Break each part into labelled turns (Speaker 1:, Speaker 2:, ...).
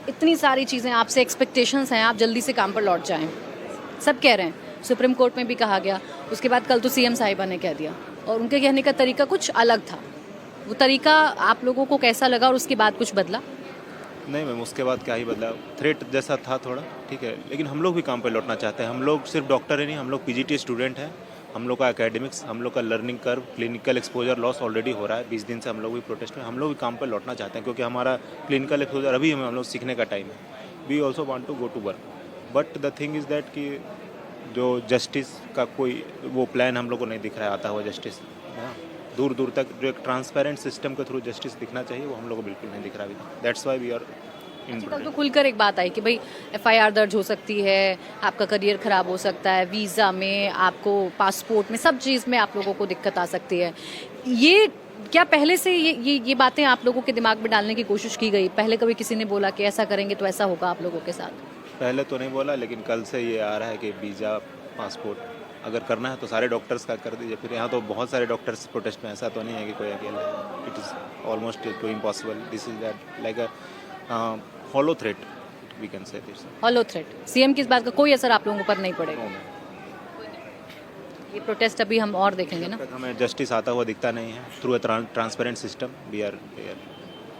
Speaker 1: इतनी सारी चीज़ें आपसे एक्सपेक्टेशंस हैं, आप जल्दी से काम पर लौट जाएं, सब कह रहे हैं, सुप्रीम कोर्ट में भी कहा गया, उसके बाद कल तो सीएम साहिबा ने कह दिया और उनके कहने का तरीका कुछ अलग था। वो तरीका आप लोगों को कैसा लगा और उसके बाद कुछ बदला?
Speaker 2: नहीं मैम, उसके बाद क्या ही बदला, थ्रेट जैसा था थोड़ा, ठीक है, लेकिन हम लोग भी काम पे लौटना चाहते हैं। हम लोग सिर्फ डॉक्टर ही नहीं, हम लोग पीजीटी स्टूडेंट हैं। हम लोग का एकेडमिक्स, हम लोग का learning curve, clinical exposure loss already हो रहा है। 20 दिन से हम लोग भी प्रोटेस्ट में, हम लोग भी काम पे लौटना चाहते हैं क्योंकि हमारा क्लिनिकल एक्सपोजर अभी हम लोग सीखने का टाइम है। We also want to go to work, but the thing is that कि जो जस्टिस का कोई वो प्लान हम लोग को नहीं दिख रहा है आता हुआ जस्टिस, दूर दूर तक जो एक ट्रांसपेरेंट सिस्टम के थ्रू जस्टिस दिखना चाहिए वो हम लोग को बिल्कुल नहीं दिख रहा अभी। That's why we are in.
Speaker 1: कल तो खुलकर एक बात आई कि भाई एफआईआर दर्ज हो सकती है, आपका करियर खराब हो सकता है, वीज़ा में, आपको पासपोर्ट में, सब चीज़ में आप लोगों को दिक्कत आ सकती है। ये क्या पहले से ये बातें आप लोगों के दिमाग में डालने की कोशिश की गई? पहले कभी किसी ने बोला कि ऐसा करेंगे तो ऐसा होगा आप लोगों के साथ?
Speaker 2: पहले तो नहीं बोला, लेकिन कल से ये आ रहा है कि वीज़ा, पासपोर्ट अगर करना है तो सारे डॉक्टर्स का कर दीजिए। फिर यहाँ तो बहुत सारे डॉक्टर्स प्रोटेस्ट में, ऐसा तो नहीं है कि कोई अकेला है। It is almost too impossible. This is that like a hollow threat, we can say this.
Speaker 1: Hollow threat. CM की इस बात का कोई असर आप लोगों पर नहीं पड़ेगा? ये प्रोटेस्ट अभी हम और देखेंगे ना?
Speaker 2: हमें जस्टिस आता हुआ दिखता नहीं है through a transparent system. We are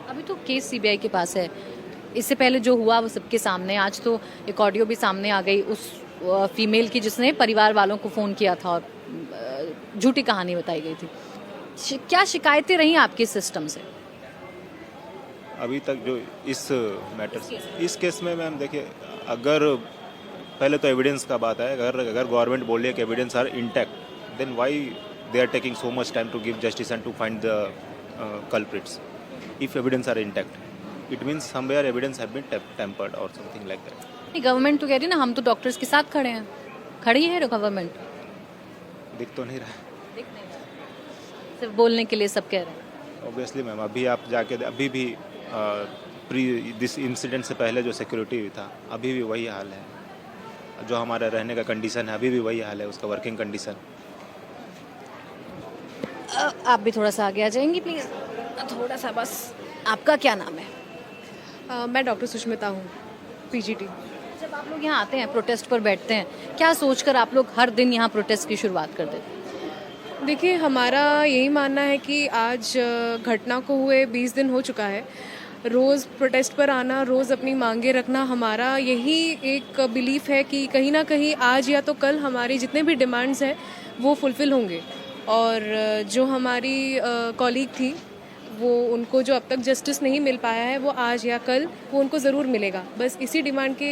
Speaker 1: अभी तो केस सीबीआई के पास है, इससे पहले जो हुआ वो सबके सामने। आज तो एक ऑडियो भी सामने आ गई उस फीमेल की जिसने परिवार वालों को फ़ोन किया था और झूठी कहानी बताई गई थी। क्या शिकायतें रही आपके सिस्टम से
Speaker 2: अभी तक जो इस मैटर, इस केस में मैम देखिए, अगर पहले तो एविडेंस का बात है। अगर गवर्नमेंट बोल रही है कि evidence are intact, then why they are taking so much time to give justice and to find the culprits if evidence are intact? It means somewhere evidence have been tampered or something like that.
Speaker 1: नहीं, government तो कह रही है ना हम तो doctors के साथ खड़े हैं। खड़ी है गवर्नमेंट?
Speaker 2: दिख तो नहीं रहा है,
Speaker 1: दिख नहीं रहा, सिर्फ बोलने के लिए सब कह रहे हैं।
Speaker 2: Obviously ma'am. अभी आप जाके अभी भी प्री दिस इंसिडेंट से पहले जो सिक्योरिटी था, अभी भी वही हाल है। जो हमारा रहने का कंडीशन है, अभी भी वही हाल है, उसका वर्किंग कंडीशन।
Speaker 1: आप भी थोड़ा सा आगे आ जाएंगी प्लीज़, थोड़ा सा बस। आपका क्या नाम है?
Speaker 3: मैं डॉक्टर सुष्मिता हूँ, पीजीटी।
Speaker 1: जब आप लोग यहाँ आते हैं, प्रोटेस्ट पर बैठते हैं, क्या सोचकर आप लोग हर दिन यहाँ प्रोटेस्ट की शुरुआत कर देते हैं?
Speaker 3: देखिए, हमारा यही मानना है कि आज घटना को हुए 20 दिन हो चुका है। रोज़ प्रोटेस्ट पर आना, रोज़ अपनी मांगे रखना, हमारा यही एक बिलीफ है कि कहीं ना कहीं आज या तो कल हमारी जितने भी डिमांड्स हैं वो फुलफ़िल होंगे। और जो हमारी कॉलीग थी, वो उनको जो अब तक जस्टिस नहीं मिल पाया है, वो आज या कल वो उनको ज़रूर मिलेगा। बस इसी डिमांड के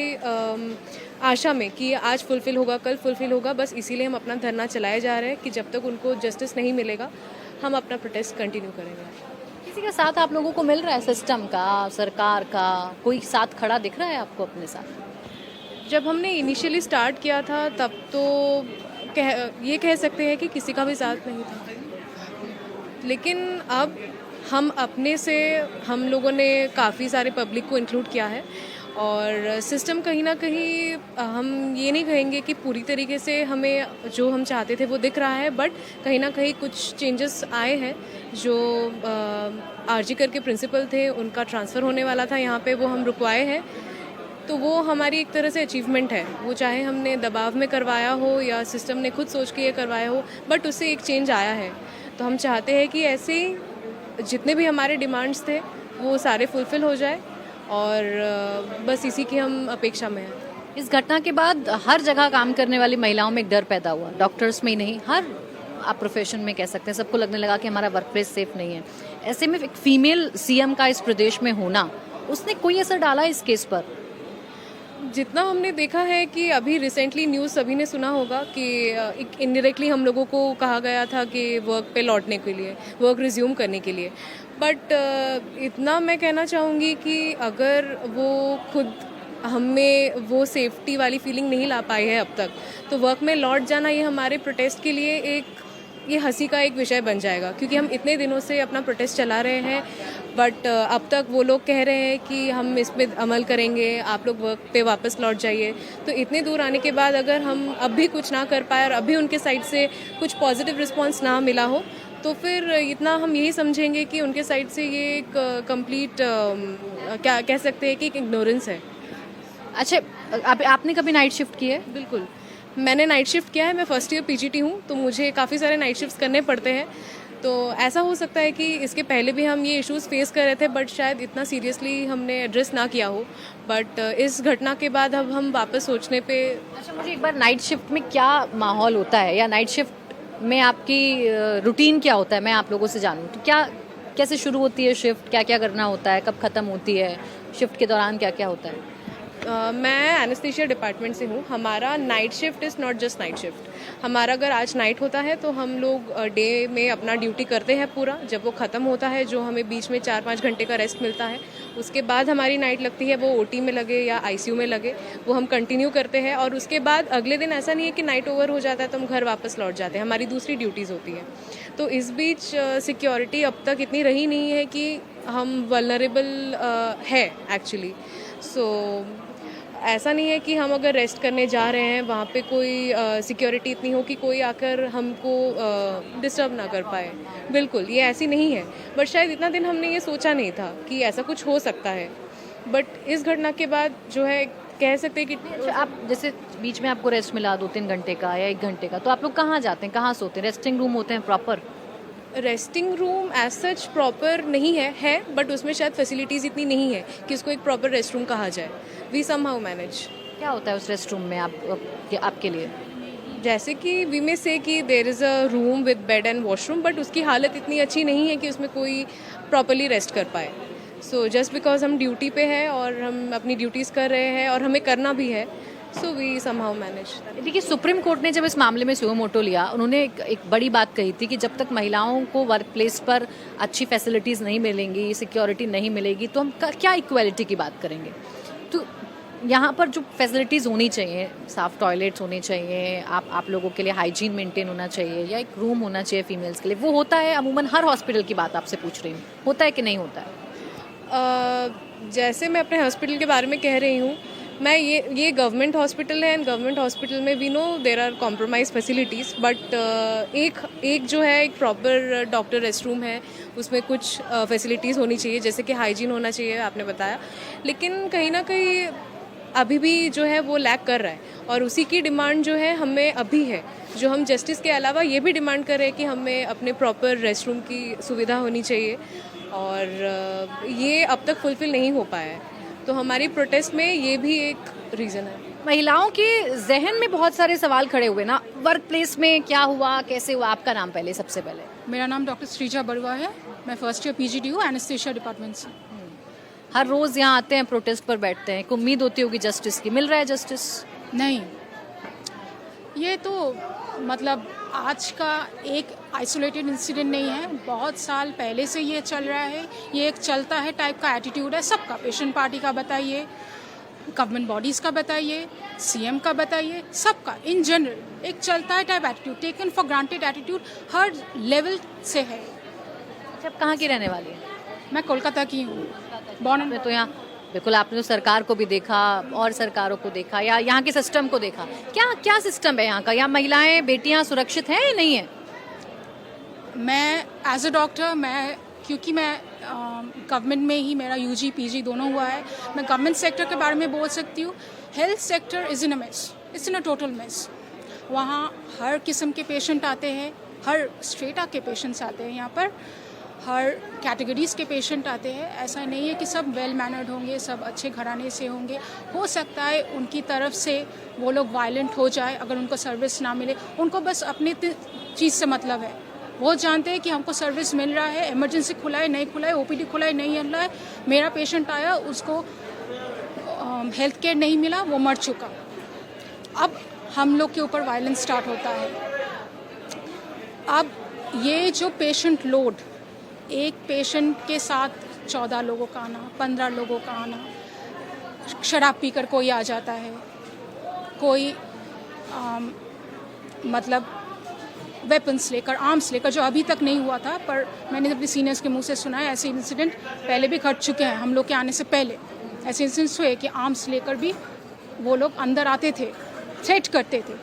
Speaker 3: आशा में कि आज फुलफ़िल होगा, कल फुलफ़िल होगा, बस इसीलिए हम अपना धरना चलाए जा रहे हैं कि जब तक उनको जस्टिस नहीं मिलेगा हम अपना प्रोटेस्ट कंटिन्यू करेंगे।
Speaker 1: किसी का साथ आप लोगों को मिल रहा है? सिस्टम का, सरकार का कोई साथ खड़ा दिख रहा है आपको अपने साथ?
Speaker 3: जब हमने इनिशियली स्टार्ट किया था तब तो ये कह सकते हैं कि किसी का भी साथ नहीं था, लेकिन अब हम अपने से, हम लोगों ने काफ़ी सारे पब्लिक को इंक्लूड किया है और सिस्टम कहीं ना कहीं, हम ये नहीं कहेंगे कि पूरी तरीके से हमें जो हम चाहते थे वो दिख रहा है, बट कहीं ना कहीं कुछ चेंजेस आए हैं। जो आरजी करके प्रिंसिपल थे, उनका ट्रांसफ़र होने वाला था यहाँ पे, वो हम रुकवाए हैं। तो वो हमारी एक तरह से अचीवमेंट है। वो चाहे हमने दबाव में करवाया हो या सिस्टम ने खुद सोच के ये करवाया हो, बट उससे एक चेंज आया है। तो हम चाहते हैं कि ऐसे ही जितने भी हमारे डिमांड्स थे वो सारे फुलफ़िल हो जाए और बस इसी की हम अपेक्षा में हैं।
Speaker 1: इस घटना के बाद हर जगह काम करने वाली महिलाओं में एक डर पैदा हुआ, डॉक्टर्स में ही नहीं, हर आप प्रोफेशन में कह सकते हैं। सबको लगने लगा कि हमारा वर्क प्लेस सेफ नहीं है। ऐसे में एक फीमेल सीएम का इस प्रदेश में होना, उसने कोई असर डाला इस केस पर?
Speaker 3: जितना हमने देखा है कि अभी रिसेंटली न्यूज़ सभी ने सुना होगा कि एक इनडायरेक्टली हम लोगों को कहा गया था कि वर्क पे लौटने के लिए, वर्क रिज्यूम करने के लिए। बट इतना मैं कहना चाहूँगी कि अगर वो खुद हमें वो सेफ्टी वाली फीलिंग नहीं ला पाई है अब तक, तो वर्क में लौट जाना ये हमारे प्रोटेस्ट के लिए ये हंसी का एक विषय बन जाएगा, क्योंकि हम इतने दिनों से अपना प्रोटेस्ट चला रहे हैं। बट अब तक वो लोग कह रहे हैं कि हम इस पर अमल करेंगे, आप लोग वर्क पे वापस लौट जाइए। तो इतने दूर आने के बाद अगर हम अब भी कुछ ना कर पाए और अभी उनके साइड से कुछ पॉजिटिव रिस्पांस ना मिला हो, तो फिर इतना हम यही समझेंगे कि उनके साइड से ये एक कंप्लीट क्या कह सकते हैं कि एक इग्नोरेंस है।
Speaker 1: अच्छा, आपने कभी नाइट शिफ्ट की है?
Speaker 3: बिल्कुल, मैंने नाइट शिफ्ट किया है। मैं फर्स्ट ईयर पीजीटी हूँ, तो मुझे काफ़ी सारे नाइट शिफ्ट्स करने पड़ते हैं। तो ऐसा हो सकता है कि इसके पहले भी हम ये इश्यूज़ फेस कर रहे थे, बट शायद इतना सीरियसली हमने एड्रेस ना किया हो। बट इस घटना के बाद अब हम वापस सोचने पे।
Speaker 1: अच्छा, मुझे एक बार नाइट शिफ्ट में क्या माहौल होता है, या नाइट शिफ्ट में आपकी रूटीन क्या होता है, मैं आप लोगों से जानूँ। तो क्या, कैसे शुरू होती है शिफ्ट, क्या क्या करना होता है, कब ख़त्म होती है, शिफ्ट के दौरान क्या क्या होता है?
Speaker 3: मैं एनेस्थीसिया डिपार्टमेंट से हूँ। हमारा night shift is not just night shift. हमारा अगर आज नाइट होता है तो हम लोग डे में अपना ड्यूटी करते हैं पूरा। जब वो ख़त्म होता है, जो हमें बीच में 4-5 घंटे का रेस्ट मिलता है, उसके बाद हमारी नाइट लगती है, वो ओटी में लगे या आईसीयू में लगे, वो हम कंटिन्यू करते हैं। और उसके बाद अगले दिन ऐसा नहीं है कि नाइट ओवर हो जाता है तो हम घर वापस लौट जाते हैं, हमारी दूसरी ड्यूटीज़ होती हैं। तो इस बीच सिक्योरिटी अब तक इतनी रही नहीं है कि हम वल्नरेबल है एक्चुअली। सो ऐसा नहीं है कि हम अगर रेस्ट करने जा रहे हैं वहाँ पे कोई सिक्योरिटी इतनी हो कि कोई आकर हमको डिस्टर्ब ना कर पाए। बिल्कुल, ये ऐसी नहीं है। बट शायद इतना दिन हमने ये सोचा नहीं था कि ऐसा कुछ हो सकता है। बट इस घटना के बाद जो है, कह सकते हैं कि
Speaker 1: अच्छा, आप जैसे बीच में आपको रेस्ट मिला 2-3 घंटे का या 1 घंटे का, तो आप लोग कहाँ जाते हैं, कहाँ सोते हैं? रेस्टिंग रूम होते हैं proper?
Speaker 3: Resting room as such proper नहीं है, बट उसमें शायद फैसिलिटीज़ इतनी नहीं है कि उसको एक प्रॉपर रेस्ट रूम कहा जाए। We somehow manage.
Speaker 1: क्या होता है उस रेस्ट रूम में आपके लिए?
Speaker 3: जैसे कि वी में से कि there is a room with bed and washroom, but उसकी हालत इतनी अच्छी नहीं है कि उसमें कोई प्रॉपरली रेस्ट कर पाए। सो जस्ट बिकॉज हम ड्यूटी पे हैं और हम अपनी ड्यूटीज़ कर रहे हैं और हमें करना भी है, सो वी समहाउ मैनेज।
Speaker 1: देखिए, सुप्रीम कोर्ट ने जब इस मामले में सुओ मोटो लिया, उन्होंने एक बड़ी बात कही थी कि जब तक महिलाओं को वर्क प्लेस पर अच्छी फैसिलिटीज़ नहीं मिलेंगी, सिक्योरिटी नहीं मिलेगी, तो हम क्या इक्वालिटी की बात करेंगे। तो यहाँ पर जो फैसिलिटीज़ होनी चाहिए, साफ़ टॉयलेट्स होने चाहिए, आप लोगों के लिए हाइजीन मेंटेन होना चाहिए, या एक रूम होना चाहिए फीमेल्स के लिए, वो होता है अमूमन हर हॉस्पिटल की बात आपसे पूछ रही हूँ, होता है कि नहीं होता है?
Speaker 3: जैसे मैं अपने हॉस्पिटल के बारे में कह रही हूँ, मैं ये गवर्नमेंट हॉस्पिटल है, एंड गवर्नमेंट हॉस्पिटल में we know there are compromise facilities, but एक जो है, एक प्रॉपर डॉक्टर रेस्ट रूम है, उसमें कुछ फैसिलिटीज़ होनी चाहिए, जैसे कि हाइजीन होना चाहिए, आपने बताया। लेकिन कहीं ना कहीं अभी भी जो है वो लैक कर रहा है, और उसी की डिमांड जो है हमें अभी है, जो हम जस्टिस के अलावा ये भी डिमांड कर रहे हैं कि हमें अपने प्रॉपर रेस्ट रूम की सुविधा होनी चाहिए, और ये अब तक फुलफिल नहीं हो पाया है। तो हमारी प्रोटेस्ट में ये भी एक रीज़न है।
Speaker 1: महिलाओं के जहन में बहुत सारे सवाल खड़े हुए ना, वर्क प्लेस में क्या हुआ, कैसे हुआ। आपका नाम पहले, सबसे पहले?
Speaker 4: मेरा नाम डॉक्टर श्रीजा बरुआ है। मैं फर्स्ट ईयर पीजीटी हूँ एनेस्थीसिया डिपार्टमेंट से।
Speaker 1: हर रोज़ यहाँ आते हैं, प्रोटेस्ट पर बैठते हैं, उम्मीद होती होगी जस्टिस की, मिल रहा है जस्टिस?
Speaker 4: नहीं, ये तो मतलब आज का एक आइसोलेटेड इंसिडेंट नहीं है, बहुत साल पहले से ये चल रहा है। ये एक चलता है टाइप का एटीट्यूड है सबका। पेशेंट पार्टी का बताइए, गवर्नमेंट बॉडीज़ का बताइए, सीएम का बताइए, सबका इन जनरल एक चलता है type attitude, taken for granted attitude her level से है।
Speaker 1: अच्छा, आप कहाँ की रहने वाली हैं?
Speaker 4: मैं कोलकाता की हूँ, बॉर्न एंड।
Speaker 1: तो यहाँ बिल्कुल आपने तो सरकार को भी देखा और सरकारों को देखा, या यहाँ के सिस्टम को देखा, क्या क्या सिस्टम है यहाँ का? यहाँ महिलाएं, बेटियाँ सुरक्षित हैं या नहीं है?
Speaker 4: मैं एज अ डॉक्टर, क्योंकि मैं गवर्नमेंट में ही मेरा यूजी पीजी दोनों हुआ है, मैं गवर्नमेंट सेक्टर के बारे में बोल सकती हूँ। Health sector is in a mess, it's in a total mess. वहाँ हर किस्म के पेशेंट आते हैं, हर स्ट्रेटा के पेशेंट्स आते हैं, यहाँ पर हर कैटेगरीज़ के पेशेंट आते हैं। ऐसा नहीं है कि सब वेल मैनर्ड होंगे, सब अच्छे घराने से होंगे। हो सकता है उनकी तरफ से वो लोग वायलेंट हो जाए अगर उनको सर्विस ना मिले। उनको बस अपनी चीज़ से मतलब है, वो जानते हैं कि हमको सर्विस मिल रहा है, इमरजेंसी खुला है नहीं खुला है, ओपीडी खुला है नहीं मिल रहा है, मेरा पेशेंट आया उसको हेल्थ केयर नहीं मिला, वो मर चुका। अब हम लोग के ऊपर वायलेंस स्टार्ट होता है। अब ये जो पेशेंट लोड, एक पेशेंट के साथ 14 लोगों का आना, 15 लोगों का आना, शराब पीकर कोई आ जाता है, कोई मतलब वेपन्स लेकर, आर्म्स लेकर, जो अभी तक नहीं हुआ था, पर मैंने अपने सीनियर्स के मुंह से सुना है ऐसे इंसिडेंट पहले भी घट चुके हैं। हम लोग के आने से पहले ऐसे इंसिडेंट्स हुए कि आर्म्स लेकर भी वो लोग अंदर आते थे, थ्रेट करते थे।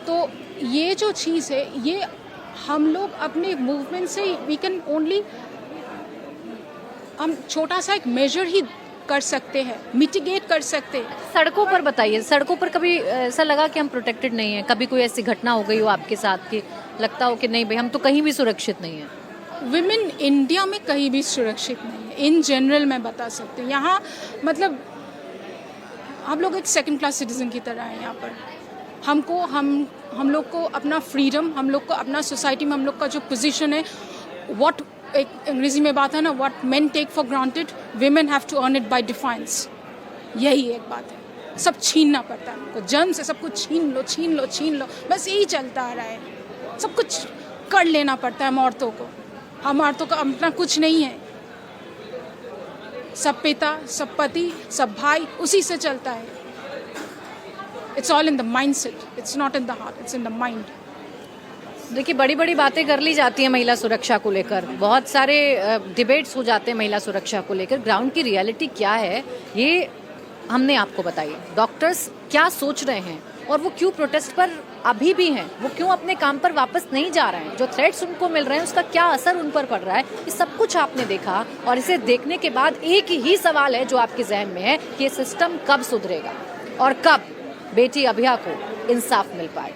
Speaker 4: तो ये जो चीज़ है, ये हम लोग अपने मूवमेंट से वी कैन ओनली हम छोटा सा एक मेजर ही कर सकते हैं, मिटिगेट कर सकते हैं।
Speaker 1: सड़कों पर बताइए, सड़कों पर कभी ऐसा लगा कि हम प्रोटेक्टेड नहीं हैं? कभी कोई ऐसी घटना हो गई हो आपके साथ कि लगता हो कि नहीं भाई हम तो कहीं भी सुरक्षित नहीं हैं?
Speaker 4: विमेन इंडिया में कहीं भी सुरक्षित नहीं है, इन जनरल मैं बता सकती हूँ। यहाँ मतलब हम लोग एक सेकंड क्लास सिटीजन की तरह हैं यहाँ पर। हम लोग को अपना फ्रीडम, हम लोग को अपना सोसाइटी में हम लोग का जो पोजीशन है, व्हाट एक अंग्रेजी में बात है ना, what men take for granted women have to earn it by defiance. यही एक बात है, सब छीनना पड़ता है हमको, जन्म से सब कुछ छीन लो छीन लो छीन लो, बस यही चलता आ रहा है। सब कुछ कर लेना पड़ता है हम औरतों को, हम औरतों का अपना कुछ नहीं है। सब पिता, सब पति, सब भाई उसी से चलता है। It's all in the mind set, it's not in the heart, it's in the mind.
Speaker 1: देखिए बड़ी बड़ी बातें कर ली जाती हैं महिला सुरक्षा को लेकर, बहुत सारे डिबेट्स हो जाते हैं महिला सुरक्षा को लेकर। ग्राउंड की रियलिटी क्या है ये हमने आपको बताई। डॉक्टर्स क्या सोच रहे हैं और वो क्यों प्रोटेस्ट पर अभी भी हैं, वो क्यों अपने काम पर वापस नहीं जा रहे हैं, जो थ्रेट्स उनको मिल रहे हैं उसका क्या असर उन पर पड़ रहा है, ये सब कुछ आपने देखा। और इसे देखने के बाद एक ही सवाल है जो आपके जहन में है कि ये सिस्टम कब सुधरेगा और कब बेटी अभिया को इंसाफ मिल पाए।